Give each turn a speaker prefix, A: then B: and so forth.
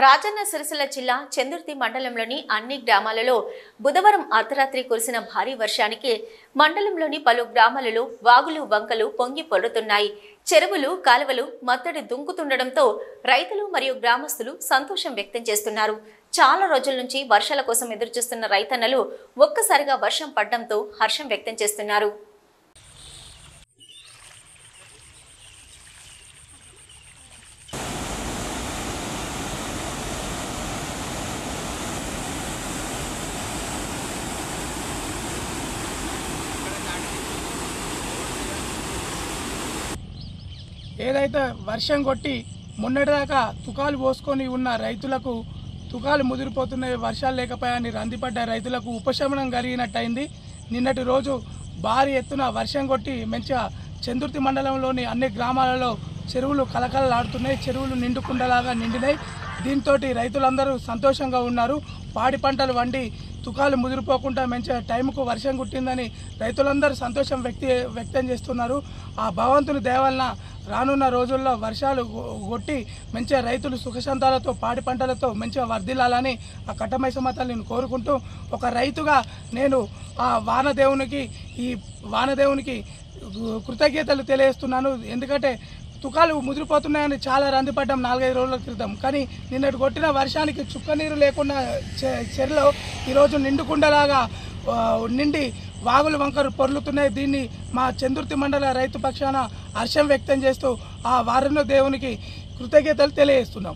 A: రాజన్న సిరిసిల్ల జిల్లా చందుర్తి మండలంలోని అన్ని గ్రామాలలో బుధవారం అర్ధరాత్రి కురిసిన భారీ వర్షానికి మండలంలోని పలు గ్రామాలలో వాగులు వంకలు పొంగి పొర్లుతున్నాయి. చెరువులు కాలువలు మత్తడి దుంకుతుండడంతో రైతులు మరియు గ్రామస్తులు సంతోషం వ్యక్తం చేస్తున్నారు. చాలా రోజుల నుంచి వర్షాల కోసం ఎదురుచూస్తున్న రైతన్నలు ఒక్కసారిగా వర్షం పడడంతో హర్షం వ్యక్తం చేస్తున్నారు.
B: ఏదైతే వర్షం కొట్టి మొన్నటిదాకా తుకాలు పోసుకొని ఉన్న రైతులకు తుకాలు ముదిరిపోతున్నాయి, వర్షాలు లేకపోయాయని రందిపడ్డ రైతులకు ఉపశమనం కలిగినట్టయింది. నిన్నటి రోజు భారీ ఎత్తున వర్షం కొట్టి మంచిగా చందుర్తి మండలంలోని అన్ని గ్రామాలలో చెరువులు కలకలలాడుతున్నాయి, చెరువులు నిండుకుండలాగా నిండినాయి. దీంతో రైతులందరూ సంతోషంగా ఉన్నారు. పాడి పంటలు వండి తుకాలు ముదిరిపోకుండా మంచిగా టైంకు వర్షం కుట్టిందని రైతులందరూ సంతోషం వ్యక్తం చేస్తున్నారు. ఆ భగవంతుని దయ వలన రానున్న రోజుల్లో వర్షాలు కొట్టి మంచిగా రైతులు సుఖశాంతాలతో పాడి పంటలతో మంచిగా వర్ధిల్లాలని ఆ కట్టమైసమ్మ తల్లిని కోరుకుంటూ, ఒక రైతుగా నేను ఆ వానదేవునికి కృతజ్ఞతలు తెలియజేస్తున్నాను. ఎందుకంటే తుకాలు ముదిరిపోతున్నాయని చాలా రందిపడ్డాం 4-5 రోజుల క్రితం. కానీ నిన్నటి కొట్టిన వర్షానికి చుక్క నీరు లేకుండా చెరులో ఈరోజు నిండుకుండలాగా నిండి వాగులు వంకరు పొర్లుతున్నాయి. దీన్ని మా చందుర్తి మండల రైతు పక్షాన హర్షం వ్యక్తం చేస్తూ ఆ వారణ దేవునికి కృతజ్ఞతలు తెలియజేస్తున్నాం.